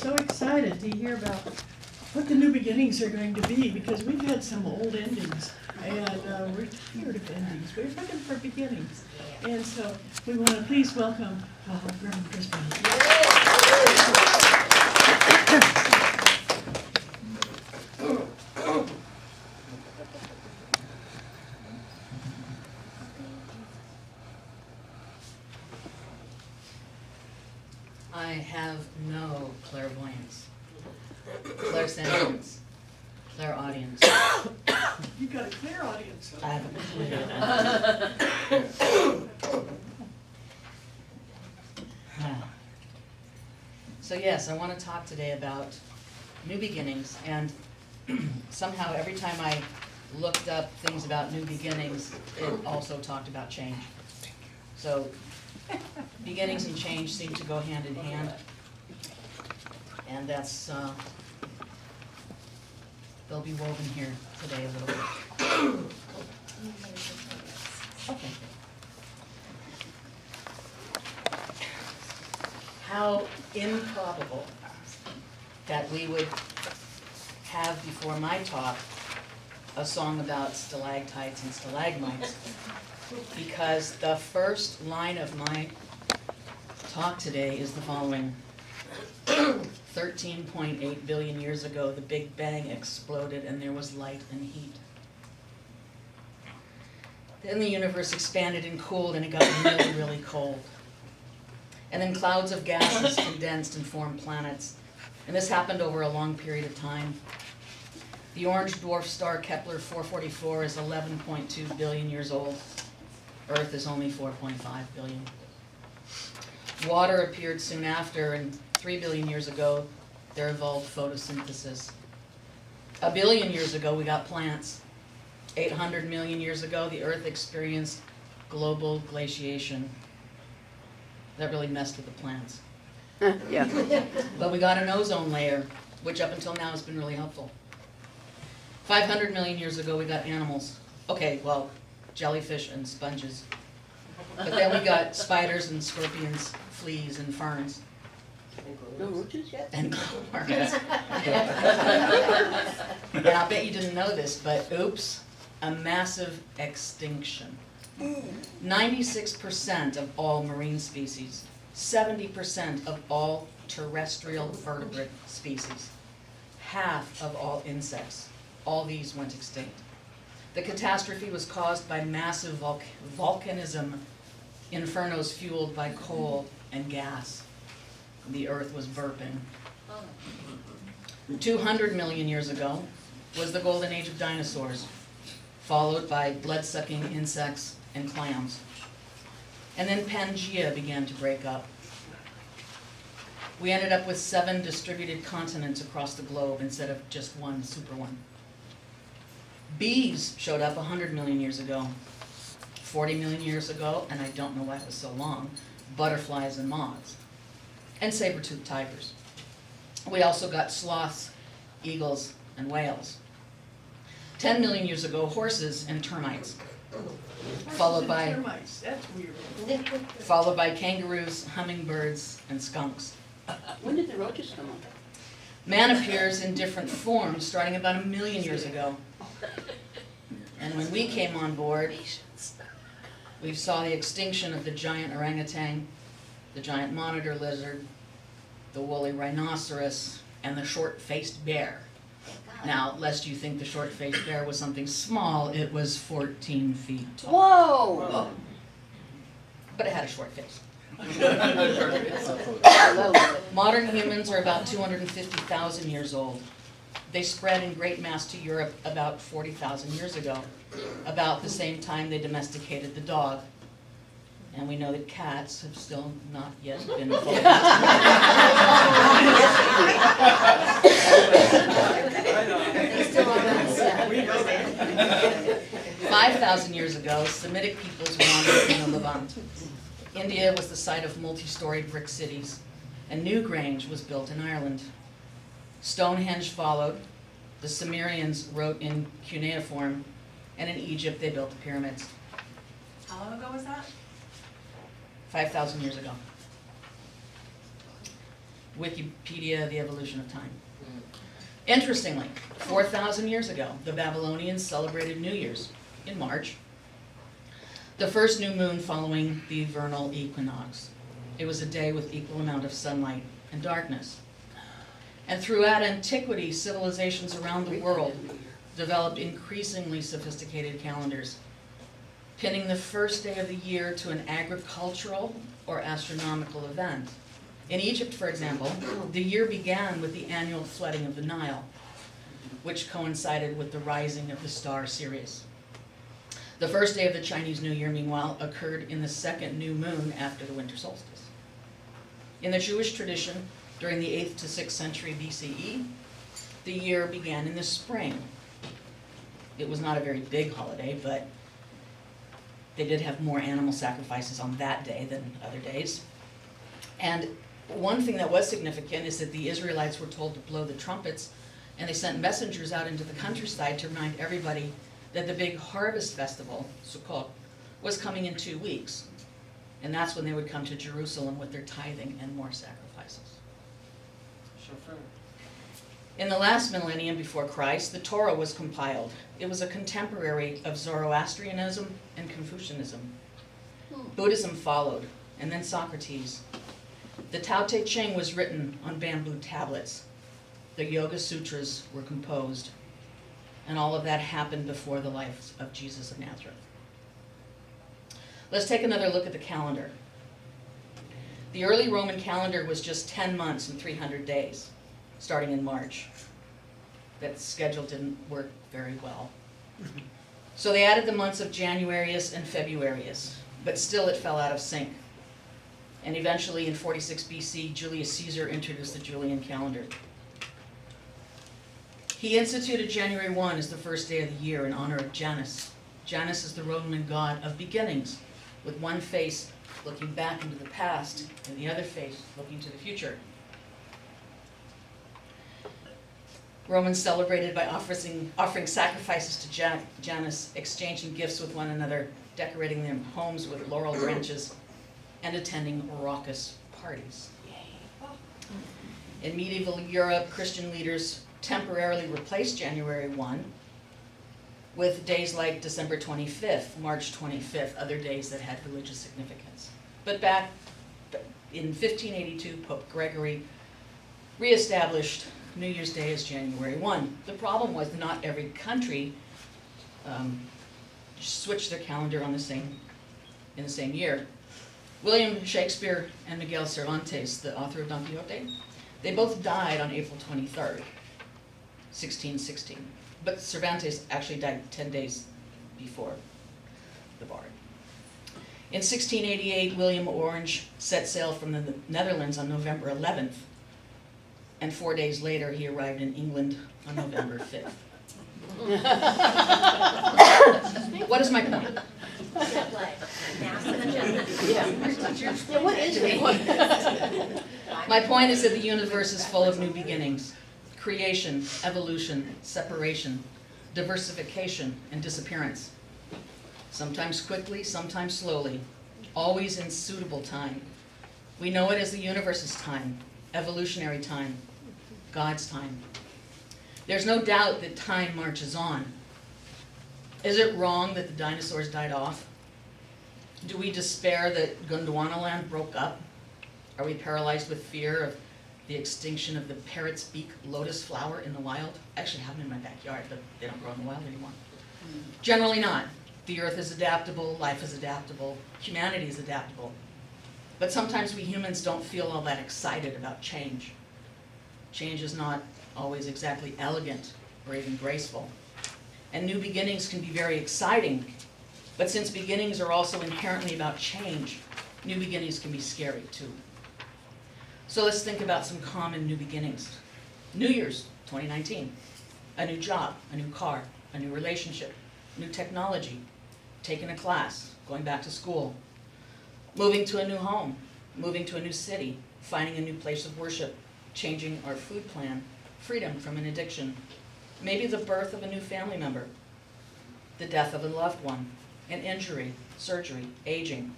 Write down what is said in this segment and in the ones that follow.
so excited to hear about what the new beginnings are going to be, because we've had some old endings, and we're tired of endings. We're looking for beginnings. And so we want to please welcome Rev Chris Brown. I have no clairvoyance, clairsentience, clairaudience. You got a clear audience. I have a clue. So yes, I want to talk today about new beginnings, and somehow every time I looked up things about new beginnings, it also talked about change. So beginnings and change seem to go hand in hand, and that's, they'll be woven here today a little bit. Okay. How improbable that we would have before my talk a song about stalactites and stalagmites, because the first line of my talk today is the following. 13.8 billion years ago, the Big Bang exploded and there was light and heat. Then the universe expanded and cooled, and it got really, really cold. And then clouds of gases condensed and formed planets. And this happened over a long period of time. The orange dwarf star Kepler 444 is 11.2 billion years old. Earth is only 4.5 billion. Water appeared soon after, and 3 billion years ago, there evolved photosynthesis. A billion years ago, we got plants. 800 million years ago, the Earth experienced global glaciation. That really messed with the plants. Yeah. But we got an ozone layer, which up until now has been really helpful. 500 million years ago, we got animals. Okay, well, jellyfish and sponges. But then we got spiders and scorpions, fleas and ferns. No roaches yet? And worms. And I'll bet you didn't know this, but oops, a massive extinction. 96% of all marine species, 70% of all terrestrial vertebrate species, half of all insects, all these went extinct. The catastrophe was caused by massive volcanism, infernos fueled by coal and gas. The Earth was burping. 200 million years ago was the golden age of dinosaurs, followed by blood-sucking insects and clams. And then Pangea began to break up. We ended up with 7 distributed continents across the globe instead of just one super one. Bees showed up 100 million years ago. 40 million years ago, and I don't know why it was so long, butterflies and moths. And saber-toothed tigers. We also got sloths, eagles, and whales. 10 million years ago, horses and termites. Followed by termites. That's weird. Followed by kangaroos, hummingbirds, and skunks. When did the roaches come up? Man appears in different forms starting about 1 million years ago. And when we came on board, we saw the extinction of the giant orangutan, the giant monitor lizard, the woolly rhinoceros, and the short-faced bear. Now, lest you think the short-faced bear was something small, it was 14 feet tall. Whoa! But it had a short face. I love it. Modern humans are about 250,000 years old. They spread in great mass to Europe about 40,000 years ago, about the same time they domesticated the dog. And we know that cats have still not yet been fully 5,000 years ago, Semitic peoples wandered in the Levant. India was the site of multi-storied brick cities, and Newgrange was built in Ireland. Stonehenge followed. The Sumerians wrote in cuneiform, and in Egypt they built the pyramids. How long ago was that? 5,000 years ago. Wikipedia, The Evolution of Time. Interestingly, 4,000 years ago, the Babylonians celebrated New Year's in March, the first new moon following the vernal equinox. It was a day with equal amount of sunlight and darkness. And throughout antiquity, civilizations around the world developed increasingly sophisticated calendars, pinning the first day of the year to an agricultural or astronomical event. In Egypt, for example, the year began with the annual flooding of the Nile, which coincided with the rising of the star Sirius. The first day of the Chinese New Year, meanwhile, occurred in the second new moon after the winter solstice. In the Jewish tradition, during the 8th to 6th century BCE, the year began in the spring. It was not a very big holiday, but they did have more animal sacrifices on that day than other days. And one thing that was significant is that the Israelites were told to blow the trumpets, and they sent messengers out into the countryside to remind everybody that the big harvest festival, Sukkot, was coming in 2 weeks. And that's when they would come to Jerusalem with their tithing and more sacrifices. In the last millennium before Christ, the Torah was compiled. It was a contemporary of Zoroastrianism and Confucianism. Buddhism followed, and then Socrates. The Tao Te Ching was written on bamboo tablets. The Yoga Sutras were composed. And all of that happened before the life of Jesus of Nazareth. Let's take another look at the calendar. The early Roman calendar was just 10 months and 300 days, starting in March. That schedule didn't work very well. So they added the months of Januarius and Februarius, but still it fell out of sync. And eventually in 46 BC, Julius Caesar introduced the Julian calendar. He instituted January 1 as the first day of the year in honor of Janus. Janus is the Roman god of beginnings, with one face looking back into the past and the other face looking to the future. Romans celebrated by offering sacrifices to Janus, exchanging gifts with one another, decorating their homes with laurel branches, and attending raucous parties. In medieval Europe, Christian leaders temporarily replaced January 1 with days like December 25th, March 25th, other days that had religious significance. But back in 1582, Pope Gregory reestablished New Year's Day as January 1. The problem was not every country switched their calendar in the same year. William Shakespeare and Miguel Cervantes, the author of Don Quixote, they both died on April 23rd, 1616. But Cervantes actually died 10 days before the bard. In 1688, William Orange set sail from the Netherlands on November 11th, and 4 days later he arrived in England on November 5th. What is my point? Yeah, what is it? My point is that the universe is full of new beginnings. Creation, evolution, separation, diversification, and disappearance. Sometimes quickly, sometimes slowly, always in suitable time. We know it as the universe's time, evolutionary time, God's time. There's no doubt that time marches on. Is it wrong that the dinosaurs died off? Do we despair that Gondwanaland broke up? Are we paralyzed with fear of the extinction of the parrot's beak lotus flower in the wild? I actually have them in my backyard, but they don't grow in the wild anymore. Generally not. The earth is adaptable, life is adaptable, humanity is adaptable. But sometimes we humans don't feel all that excited about change. Change is not always exactly elegant or even graceful. And new beginnings can be very exciting, but since beginnings are also inherently about change, new beginnings can be scary too. So let's think about some common new beginnings. New Year's 2019, a new job, a new car, a new relationship, new technology, taking a class, going back to school, moving to a new home, moving to a new city, finding a new place of worship, changing our food plan, freedom from an addiction, maybe the birth of a new family member, the death of a loved one, an injury, surgery, aging,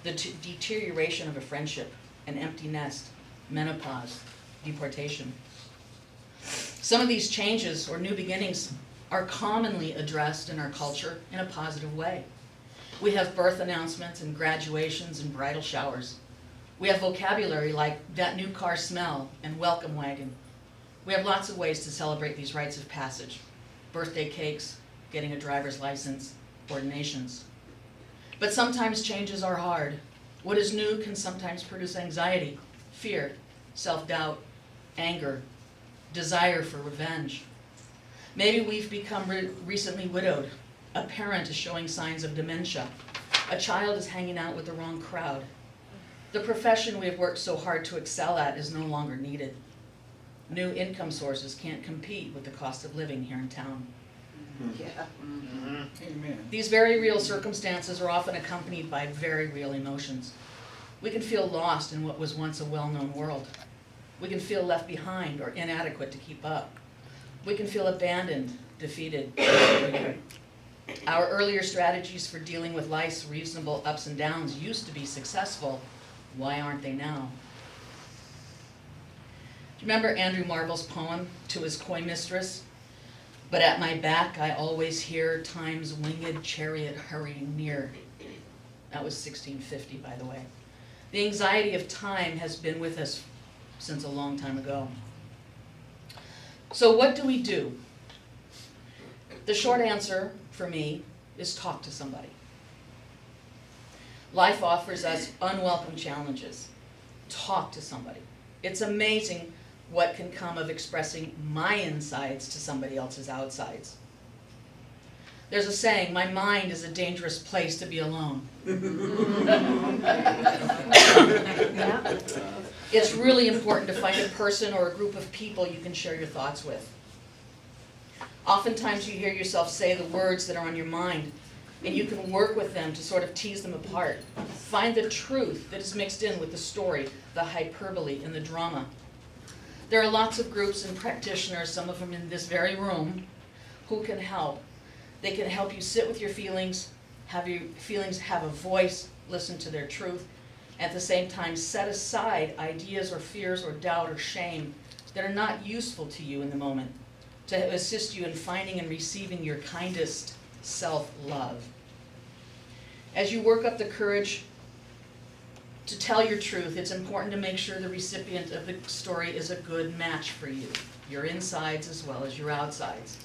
the deterioration of a friendship, an empty nest, menopause, deportation. Some of these changes or new beginnings are commonly addressed in our culture in a positive way. We have birth announcements and graduations and bridal showers. We have vocabulary like that new car smell and welcome wagon. We have lots of ways to celebrate these rites of passage. Birthday cakes, getting a driver's license, ordinations. But sometimes changes are hard. What is new can sometimes produce anxiety, fear, self-doubt, anger, desire for revenge. Maybe we've become recently widowed. A parent is showing signs of dementia. A child is hanging out with the wrong crowd. The profession we have worked so hard to excel at is no longer needed. New income sources can't compete with the cost of living here in town. Yeah. Amen. These very real circumstances are often accompanied by very real emotions. We can feel lost in what was once a well-known world. We can feel left behind or inadequate to keep up. We can feel abandoned, defeated. Our earlier strategies for dealing with life's reasonable ups and downs used to be successful. Why aren't they now? Do you remember Andrew Marvell's poem, To His Coy Mistress? But at my back I always hear time's winged chariot hurrying near. That was 1650, by the way. The anxiety of time has been with us since a long time ago. So what do we do? The short answer for me is talk to somebody. Life offers us unwelcome challenges. Talk to somebody. It's amazing what can come of expressing my insides to somebody else's outsides. There's a saying, my mind is a dangerous place to be alone. It's really important to find a person or a group of people you can share your thoughts with. Oftentimes you hear yourself say the words that are on your mind, and you can work with them to sort of tease them apart. Find the truth that is mixed in with the story, the hyperbole, and the drama. There are lots of groups and practitioners, some of them in this very room, who can help. They can help you sit with your feelings, have your feelings have a voice, listen to their truth, at the same time set aside ideas or fears or doubt or shame that are not useful to you in the moment, to assist you in finding and receiving your kindest self-love. As you work up the courage to tell your truth, it's important to make sure the recipient of the story is a good match for you, your insides as well as your outsides.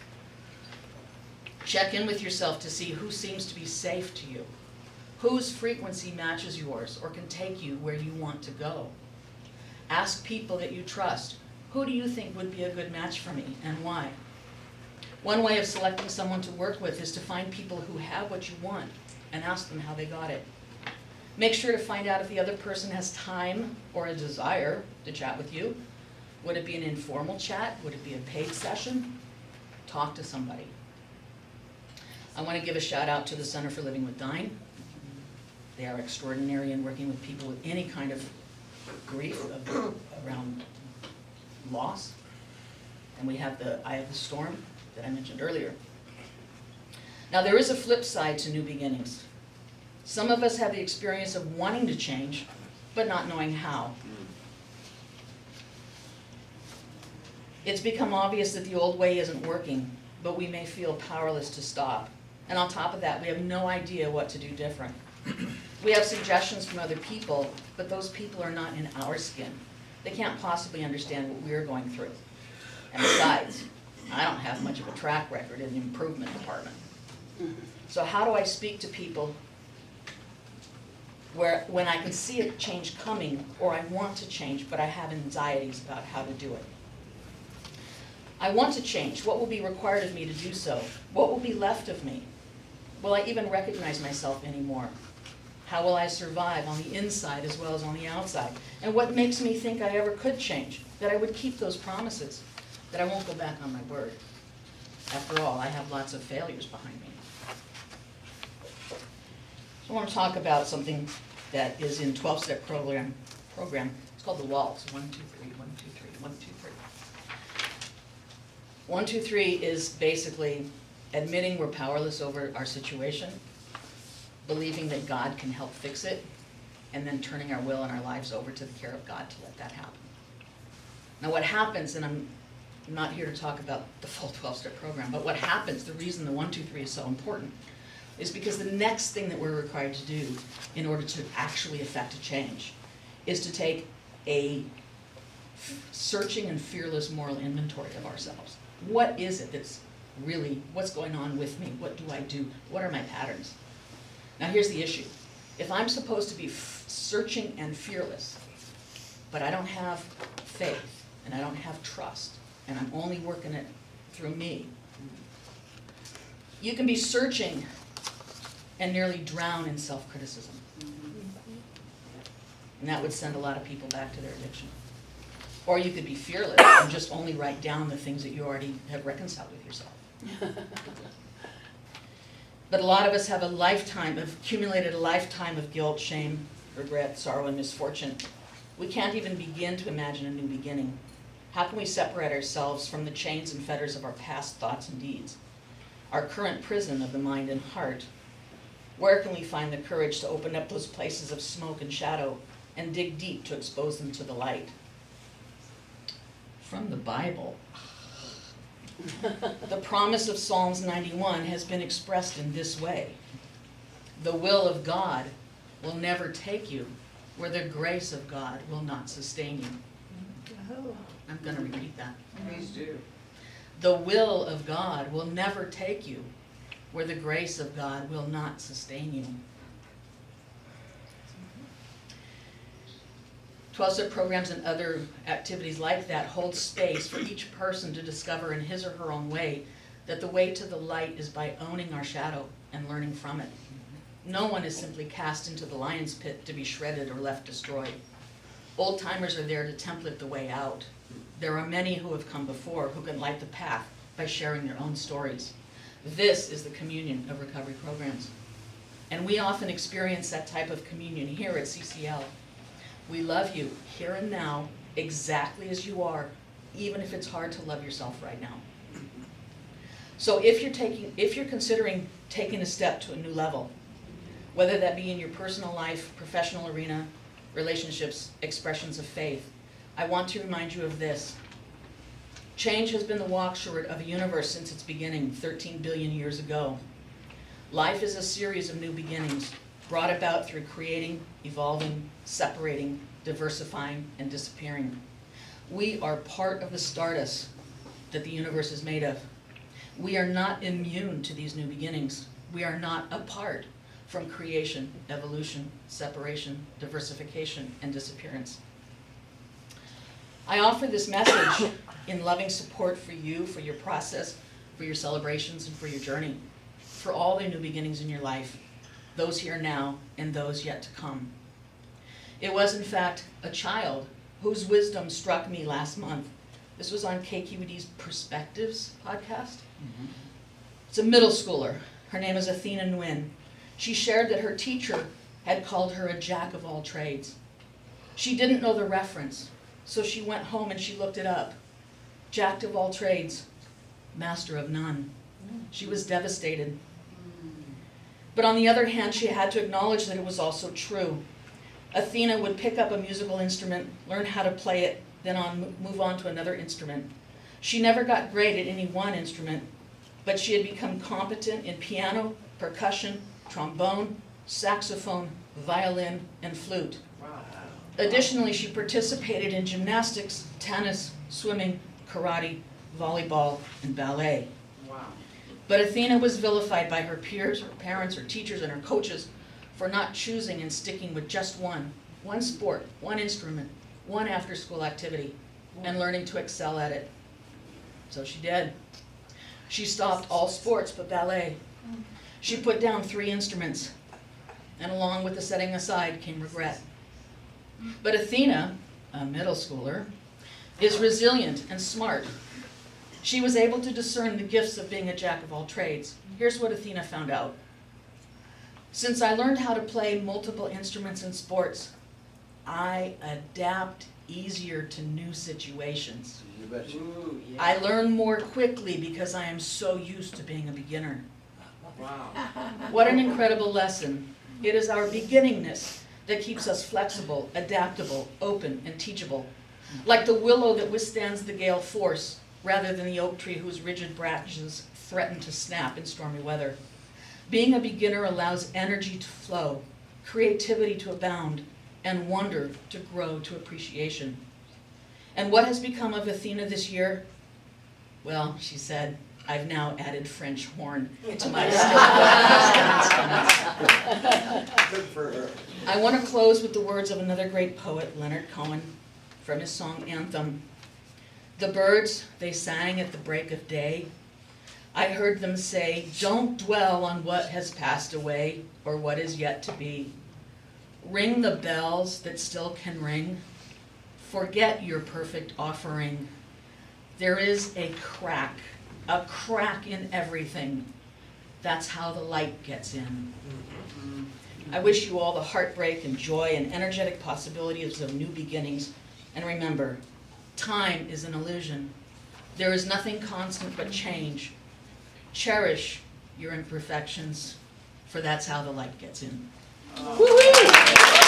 Check in with yourself to see who seems to be safe to you, whose frequency matches yours or can take you where you want to go. Ask people that you trust, who do you think would be a good match for me and why? One way of selecting someone to work with is to find people who have what you want and ask them how they got it. Make sure to find out if the other person has time or a desire to chat with you. Would it be an informal chat? Would it be a paid session? Talk to somebody. I want to give a shout out to the Center for Living with Dying. They are extraordinary in working with people with any kind of grief around loss. And we have the Eye of the Storm that I mentioned earlier. Now there is a flip side to new beginnings. Some of us have the experience of wanting to change, but not knowing how. It's become obvious that the old way isn't working, but we may feel powerless to stop. And on top of that, we have no idea what to do different. We have suggestions from other people, but those people are not in our skin. They can't possibly understand what we're going through. And besides, I don't have much of a track record in the improvement department. So how do I speak to people when I can see a change coming, or I want to change, but I have anxieties about how to do it? I want to change. What will be required of me to do so? What will be left of me? Will I even recognize myself anymore? How will I survive on the inside as well as on the outside? And what makes me think I ever could change? That I would keep those promises? That I won't go back on my word? After all, I have lots of failures behind me. So I want to talk about something that is in 12-step program. It's called the waltz. 1, 2, 3, 1, 2, 3, 1, 2, 3. 1, 2, 3 is basically admitting we're powerless over our situation, believing that God can help fix it, and then turning our will and our lives over to the care of God to let that happen. Now what happens, and I'm not here to talk about the full 12-step program, but what happens, the reason the 1, 2, 3 is so important, is because the next thing that we're required to do in order to actually effect a change is to take a searching and fearless moral inventory of ourselves. What is it that's really, what's going on with me? What do I do? What are my patterns? Now here's the issue. If I'm supposed to be searching and fearless, but I don't have faith and I don't have trust and I'm only working it through me, you can be searching and nearly drown in self-criticism. And that would send a lot of people back to their addiction. Or you could be fearless and just only write down the things that you already have reconciled with yourself. But a lot of us have accumulated a lifetime of guilt, shame, regret, sorrow, and misfortune. We can't even begin to imagine a new beginning. How can we separate ourselves from the chains and fetters of our past thoughts and deeds? Our current prison of the mind and heart. Where can we find the courage to open up those places of smoke and shadow and dig deep to expose them to the light? From the Bible. The promise of Psalms 91 has been expressed in this way. The will of God will never take you where the grace of God will not sustain you. Oh. I'm going to repeat that. Please do. The will of God will never take you where the grace of God will not sustain you. 12-step programs and other activities like that hold space for each person to discover in his or her own way that the way to the light is by owning our shadow and learning from it. No one is simply cast into the lion's pit to be shredded or left destroyed. Old timers are there to template the way out. There are many who have come before who can light the path by sharing their own stories. This is the communion of recovery programs. And we often experience that type of communion here at CCL. We love you here and now, exactly as you are, even if it's hard to love yourself right now. So if you're considering taking a step to a new level, whether that be in your personal life, professional arena, relationships, expressions of faith, I want to remind you of this. Change has been the watchword of a universe since its beginning 13 billion years ago. Life is a series of new beginnings brought about through creating, evolving, separating, diversifying, and disappearing. We are part of the stardust that the universe is made of. We are not immune to these new beginnings. We are not apart from creation, evolution, separation, diversification, and disappearance. I offer this message in loving support for you, for your process, for your celebrations, and for your journey, for all the new beginnings in your life, those here now and those yet to come. It was, in fact, a child whose wisdom struck me last month. This was on KQED's Perspectives podcast. It's a middle schooler. Her name is Athena Nguyen. She shared that her teacher had called her a jack of all trades. She didn't know the reference, so she went home and she looked it up. Jack of all trades, master of none. She was devastated. But on the other hand, she had to acknowledge that it was also true. Athena would pick up a musical instrument, learn how to play it, then move on to another instrument. She never got great at any one instrument, but she had become competent in piano, percussion, trombone, saxophone, violin, and flute. Additionally, she participated in gymnastics, tennis, swimming, karate, volleyball, and ballet. But Athena was vilified by her peers, her parents, her teachers, and her coaches for not choosing and sticking with just one sport, one instrument, one after-school activity, and learning to excel at it. So she did. She stopped all sports but ballet. She put down 3 instruments, and along with the setting aside came regret. But Athena, a middle schooler, is resilient and smart. She was able to discern the gifts of being a jack of all trades. Here's what Athena found out. Since I learned how to play multiple instruments in sports, I adapt easier to new situations. You betcha. Ooh, yeah. I learn more quickly because I am so used to being a beginner. Wow. What an incredible lesson. It is our beginningness that keeps us flexible, adaptable, open, and teachable. Like the willow that withstands the gale force, rather than the oak tree whose rigid branches threaten to snap in stormy weather. Being a beginner allows energy to flow, creativity to abound, and wonder to grow to appreciation. And what has become of Athena this year? Well, she said, I've now added French horn to my Good for her. I want to close with the words of another great poet, Leonard Cohen, from his song Anthem. The birds, they sang at the break of day. I heard them say, don't dwell on what has passed away or what is yet to be. Ring the bells that still can ring. Forget your perfect offering. There is a crack in everything. That's how the light gets in. I wish you all the heartbreak and joy and energetic possibilities of new beginnings. And remember, time is an illusion. There is nothing constant but change. Cherish your imperfections, for that's how the light gets in. Woo-wee!